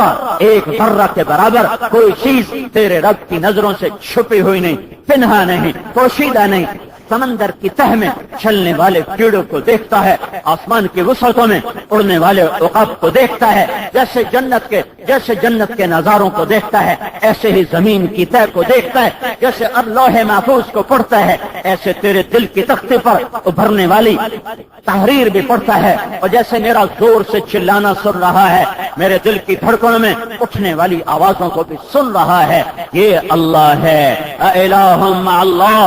ذرہ، ایک ذرہ کے برابر کوئی چیز تیرے رب کی نظروں سے چھپی ہوئی نہیں، پنہا نہیں، پوشیدہ نہیں۔ سمندر کی تہ میں چلنے والے کیڑوں کو دیکھتا ہے، آسمان کی وسعتوں میں اڑنے والے عقاب کو دیکھتا ہے، جیسے جنت کے نظاروں کو دیکھتا ہے، ایسے ہی زمین کی تہ کو دیکھتا ہے، جیسے اب لوح محفوظ کو پڑھتا ہے، ایسے تیرے دل کی تختے پر ابھرنے والی تحریر بھی پڑھتا ہے، اور جیسے میرا زور سے چلانا سن رہا ہے، میرے دل کی دھڑکنوں میں اٹھنے والی آوازوں کو بھی سن رہا ہے۔ یہ اللہ ہے۔ اِلٰہٌ مع اللہ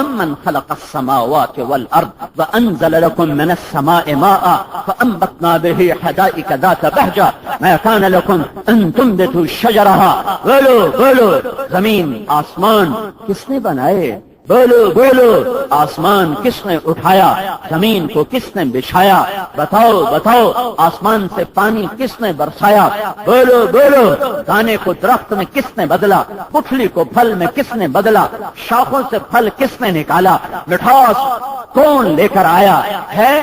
امن خلق السماوات والارض وانزل لكم من السماء ماء فانبتنا به حدائق ذات بهجة ما كان لكم ان تنبتوا شجرها۔ بولو زمین آسمان کس نے بنائے؟ بولو آسمان کس نے اٹھایا؟ زمین کو کس نے بچھایا؟ بتاؤ آسمان سے پانی کس نے برسایا؟ بولو دانے کو درخت میں کس نے بدلا؟ گٹھلی کو پھل میں کس نے بدلا؟ شاخوں سے پھل کس نے نکالا؟ مٹھاس کون لے کر آیا ہے؟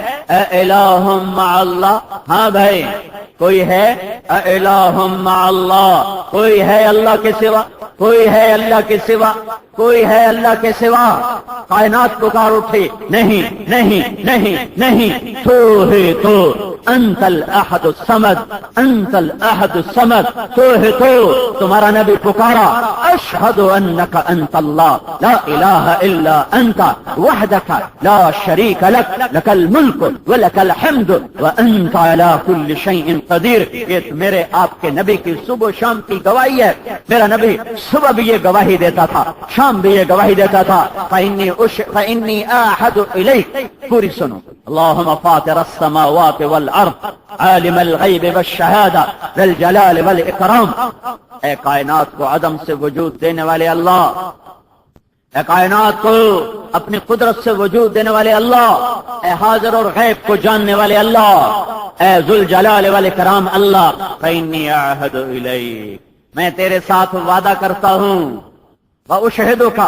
الہ مع اللہ۔ ہاں بھائی، کوئی ہے؟ الہ مع اللہ، کوئی ہے اللہ کے سوا؟ کوئی ہے اللہ کے سوا؟ کوئی ہے اللہ کے سوا؟ کائنات پکار اٹھی، نہیں، تو ہے تو، انت الاحد الصمد، انت الاحد الصمد، تو ہے تو۔ تمہارا نبی پکارا، اشہد انک انت اللہ لا الہ الا انت وحدک لا شریک لک، لک الملک ولک الحمد وانت علی کل شیء قدیر۔ یہ میرے آپ کے نبی کی صبح و شام کی گواہی ہے۔ میرا نبی صبح بھی یہ گواہی دیتا تھا، شام بھی یہ گواہی دیتا تھا، فإنی آحد الیک۔ پوری سنو، اللہم فاطر السماوات والارض عالم الغیب والشہادہ ذی الجلال والاکرام۔ اے کائنات کو عدم سے وجود دینے والے اللہ، اے کائنات کو اپنی قدرت سے وجود دینے والے اللہ، اے حاضر اور غیب کو جاننے والے اللہ، اے ذو الجلال والاکرام اللہ، فإنی آحد الیک، میں تیرے ساتھ وعدہ کرتا ہوں، واشہدک،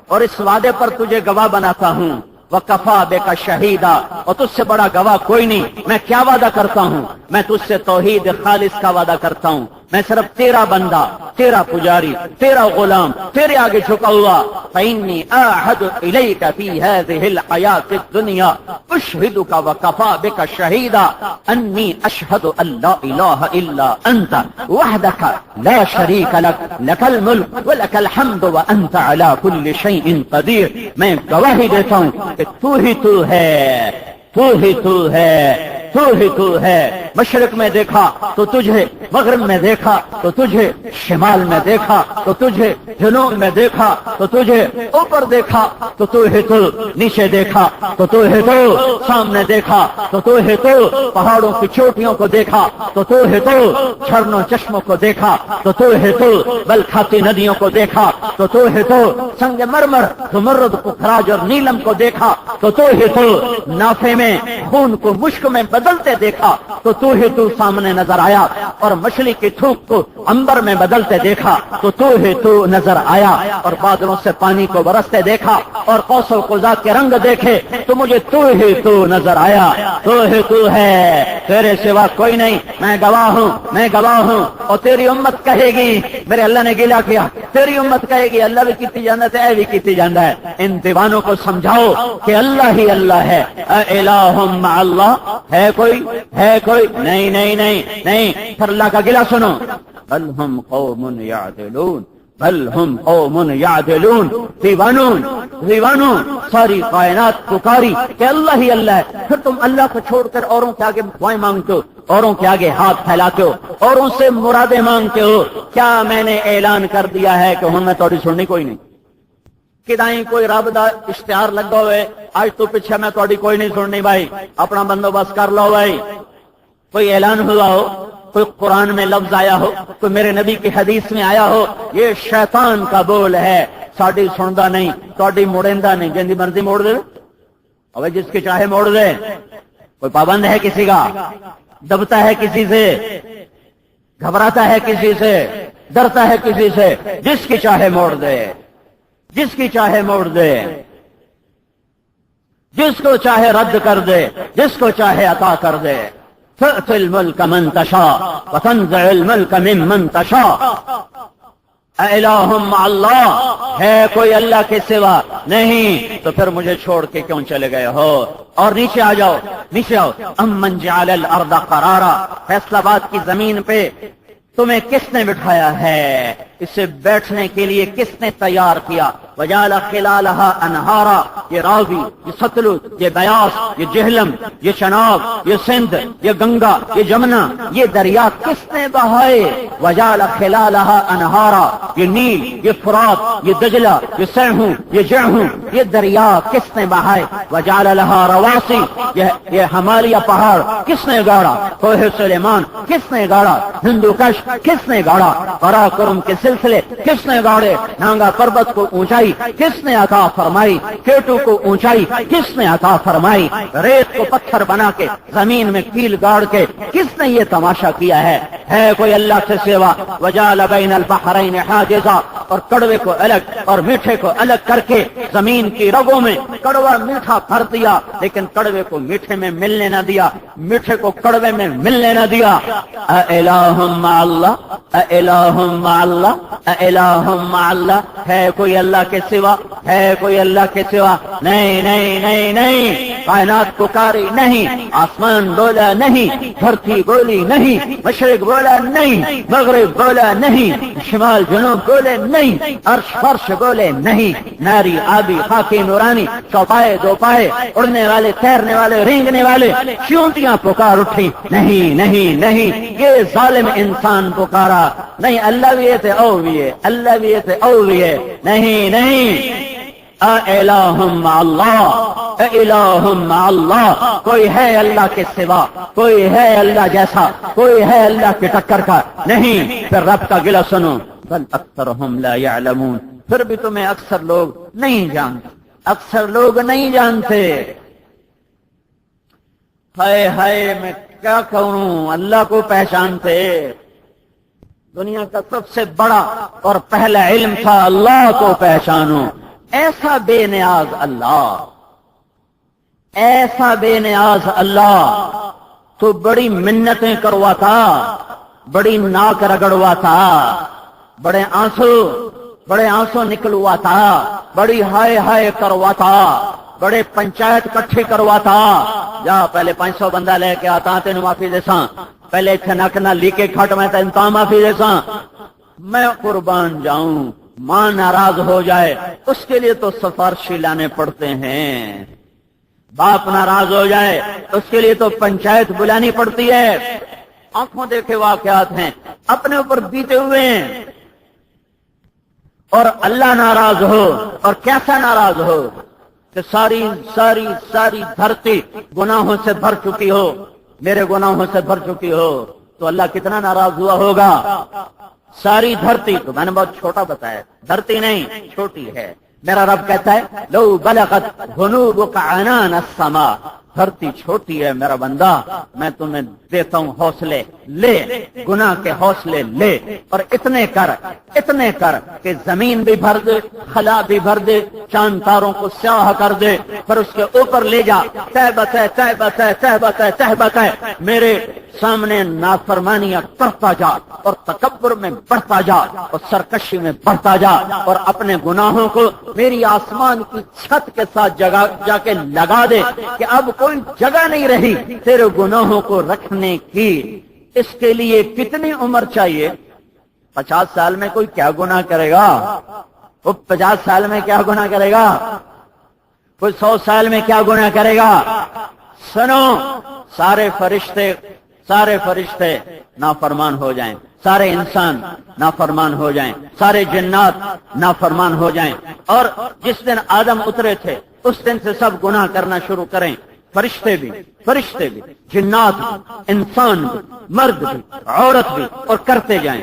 اور اس وعدے پر تجھے گواہ بناتا ہوں، وکفا بک شہیدا، اور تجھ سے بڑا گواہ کوئی نہیں۔ میں کیا وعدہ کرتا ہوں؟ میں تجھ سے توحید خالص کا وعدہ کرتا ہوں، میں صرف تیرا بندہ، تیرا پجاری، تیرا غلام، تیرے آگے جھکا ہوا۔ فإنی آحد الیک فی ہذہ الحیاۃ الدنیا اشہدک وکفا بک شہیدا انی اشہد ان لا الہ الا انت وحدک لا شریک لک، لک الملک ولک الحمد وانت علی کل شیء قدیر۔ میں گواہی دیتا ہوں کہ تو ہی تو ہے۔ مشرق میں دیکھا تو تجھے، مغرب میں دیکھا تو تجھے، شمال میں دیکھا تو تجھے، جنوب میں دیکھا تو تجھے، اوپر دیکھا تو تو ہے تو، نیچے دیکھا تو تو ہے تو، سامنے دیکھا تو تو ہے تو، پہاڑوں کی چوٹیوں کو دیکھا تو تو ہے تو، جھرنوں چشموں کو دیکھا تو تو ہے تو، بل کھاتی ندیوں کو دیکھا تو تو ہے تو، سنگ مرمر، زمرد، پکھراج اور نیلم کو دیکھا تو تو ہے تو، نافے میں خون کو مشک میں بدلتے دیکھا تو تو ہی تو سامنے نظر آیا، اور مچھلی کی تھوک کو عنبر میں بدلتے دیکھا تو تو ہی تو نظر آیا، اور بادلوں سے پانی کو برستے دیکھا، اور قوس و قزح کے رنگ دیکھے تو مجھے تو ہی تو نظر آیا۔ تو ہی تو ہے، تیرے سوا کوئی نہیں۔ میں گواہ ہوں، اور تیری امت کہے گی، میرے اللہ نے گلا کیا، تیری امت کہے گی اللہ بھی کیتی جانا ہے، اے بھی کیتی جانا ہے۔ ان دیوانوں کو سمجھاؤ کہ اللہ ہی اللہ ہے۔ الہ مع اللہ، ہے کوئی؟ نہیں۔ پھر اللہ کا گلا سنو، بل ہم قوم یعدلون، دیوانوں، ساری کائنات پکاری کہ اللہ ہی اللہ ہے، پھر تم اللہ کو چھوڑ کر اوروں کے آگے دعائیں مانگتے ہو، اوروں کے آگے ہاتھ پھیلاتے ہو، اوروں سے مرادیں مانگتے ہو۔ کیا میں نے اعلان کر دیا ہے کہ ہن میں تھوڑی سننی کوئی نہیں؟ کدائیں کوئی رب دا اشتہار لگا ہوئے، آج تو پیچھے میں تھوڑی کوئی نہیں سننی بھائی، اپنا بندوبست کر لو بھائی۔ کوئی اعلان ہوا ہو، کوئی قرآن میں لفظ آیا ہو، کوئی میرے نبی کی حدیث میں آیا ہو، یہ شیطان کا بول ہے، ساڈی سندا نہیں، تہاڈی موڑیندا نہیں، جن دی مرضی موڑ دے، اور جس کی چاہے موڑ دے۔ کوئی پابند ہے کسی کا؟ دبتا ہے کسی سے؟ گھبراتا ہے کسی سے؟ ڈرتا ہے کسی سے؟ جس کی چاہے موڑ دے، جس کی چاہے موڑ دے، جس کو چاہے رد کر دے، جس کو چاہے عطا کر دے۔ تؤتی الملک من تشاء وتنزع الملک ممن تشاء الہ مع اللہ، ہے کوئی اللہ کے سوا؟ نہیں، تو پھر مجھے چھوڑ کے کیوں چلے گئے ہو؟ اور نیچے آ جاؤ، نیچے آؤ. امن جعل الارض قرارا، فیصل آباد کی زمین پہ تمہیں کس نے بٹھایا ہے؟ اسے بیٹھنے کے لیے کس نے تیار کیا؟ وجعل خلالها انہارا، یہ راوی، یہ ستلج، یہ بیاس، یہ جہلم، یہ چناب، یہ سندھ، یہ گنگا، یہ جمنا، یہ دریا کس نے بہائے؟ وجعل خلالها انہارا، یہ نیل، یہ فرات، یہ دجلہ، یہ سیہوں، یہ جہوں، یہ دریا کس نے بہائے؟ وجعل لها رواسی، یہ ہمالیہ پہاڑ کس نے گاڑا؟ کوہ سلیمان کس نے گاڑا؟ ہندو کش کس نے گاڑا؟ قراقرم کے سلسلے کس نے گاڑے؟ نانگا پربت کو اونچائی کس نے عطا فرمائی؟ کیٹو کو اونچائی کس نے عطا فرمائی؟ ریت کو پتھر بنا کے زمین میں کیل گاڑ کے کس نے یہ تماشا کیا ہے؟ ہے کوئی اللہ سے سوا؟ وجعل بین البحرین حاجزا، اور کڑوے کو الگ اور میٹھے کو الگ کر کے زمین کی رگوں میں کڑوا میٹھا بھر دیا، لیکن کڑوے کو میٹھے میں ملنے نہ دیا، میٹھے کو کڑوے میں ملنے نہ دیا. الہ مع اللہ، الہ مع اللہ، الہ مع اللہ، ہے کوئی اللہ کے سوا؟ ہے کوئی اللہ کے سوا؟ نہیں نہیں نہیں نہیں. کائنات پکاری نہیں، آسمان بولا نہیں، دھرتی بولی نہیں، مشرق بولا نہیں، مغرب بولا نہیں، شمال جنوب بولے نہیں، عرش فرش بولے نہیں، ناری آبی خاکی نورانی، چوپائے دو پائے، اڑنے والے تیرنے والے رینگنے والے، چیونٹیاں پکار اٹھی، نہیں نہیں نہیں، یہ ظالم انسان پکارا نہیں. اللہ بھی ہے او بھی ہے، اللہ بھی ہے او بھی ہے، نہیں نہیں. الہ مع اللہ، الہ مع اللہ، کوئی ہے اللہ کے سوا؟ کوئی ہے اللہ جیسا؟ کوئی ہے اللہ کے ٹکر کا؟ نہیں. پھر رب کا گلہ سنو، بل اکثرہم لا یعلمون، پھر بھی تمہیں اکثر لوگ نہیں جانتے، اکثر لوگ نہیں جانتے. ہائے ہائے میں کیا کہوں، اللہ کو پہچانتے. دنیا کا سب سے بڑا اور پہلا علم تھا اللہ کو پہچانو. ایسا بے نیاز اللہ، ایسا بے نیاز اللہ تو بڑی منتیں کرواتا، بڑی ناک رگڑواتا، بڑے آنسو نکلواتا، بڑی ہائے ہائے کرواتا، بڑے پنچایت کٹھے کرواتا. جا پہلے 500 بندہ لے کے آتا تینوں معافی دے ساں، پہلے اتنے نک نہ لی کے کھٹ میں تینوں معافی دے ساں. میں قربان جاؤں، ماں ناراض ہو جائے اس کے لیے تو سفارشی لانے پڑتے ہیں، باپ ناراض ہو جائے اس کے لیے تو پنچایت بلانی پڑتی ہے. آنکھوں دیکھے واقعات ہیں، اپنے اوپر بیتے ہوئے ہیں. اور اللہ ناراض ہو، اور کیسا ناراض ہو کہ ساری ساری ساری دھرتی گناہوں سے بھر چکی ہو، میرے گناہوں سے بھر چکی ہو، تو اللہ کتنا ناراض ہوا ہوگا. ساری دھرتی، تو میں نے بہت چھوٹا بتایا، دھرتی نہیں چھوٹی ہے. میرا رب کہتا ہے لو بلغت ذنوبک عنان السماء، دھرتی چھوٹی ہے میرا بندہ، میں تمہیں دیتا ہوں حوصلے، لے گناہ کے حوصلے لے، اور اتنے کر کہ زمین بھی بھر دے، خلا بھی بھر دے، چاند تاروں کو سیاہ کر دے، پھر اس کے اوپر لے جا، تہبت ہے میرے سامنے نافرمانیاں کرتا جا، اور تکبر میں بڑھتا جا، اور سرکشی میں بڑھتا جا، اور اپنے گناہوں کو میری آسمان کی چھت کے ساتھ جا کے لگا دے کہ اب کوئی جگہ نہیں رہی تیرے گناہوں کو رکھنے کی. اس کے لیے کتنی عمر چاہیے؟ 50 سال میں کوئی کیا گناہ کرے گا؟ وہ 50 سال میں کیا گناہ کرے گا؟ کوئی 100 سال میں کیا گناہ کرے گا؟ سنو، سارے فرشتے نافرمان ہو جائیں، سارے انسان نافرمان ہو جائیں، سارے جنات نافرمان ہو جائیں، اور جس دن آدم اترے تھے اس دن سے سب گناہ کرنا شروع کریں، فرشتے بھی جنات بھی، انسان بھی، مرد بھی، عورت بھی، اور کرتے جائیں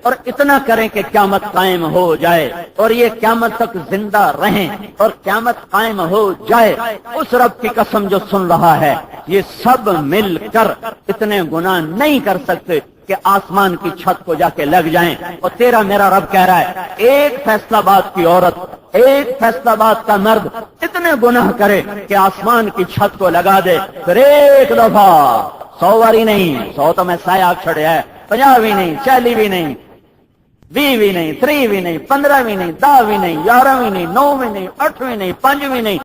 اور اتنا کریں کہ قیامت قائم ہو جائے، اور یہ قیامت تک زندہ رہیں اور قیامت قائم ہو جائے. اس رب کی قسم جو سن رہا ہے، یہ سب مل کر اتنے گناہ نہیں کر سکتے کہ آسمان کی چھت کو جا کے لگ جائیں. اور تیرا میرا رب کہہ رہا ہے ایک فیصلہ آباد کی عورت، ایک فیصلہ آباد کا مرد اتنے گناہ کرے کہ آسمان کی چھت کو لگا دے، پھر ایک دفعہ 100 واری نہیں، 100 تو میں سایہ چھڑیا ہے، 50 بھی نہیں، 40 بھی نہیں، 20 بھی نہیں، 30 بھی نہیں، 15 بھی نہیں، 10 بھی نہیں، 11 بھی نہیں، 9 بھی نہیں، 8 بھی نہیں، 5 بھی نہیں،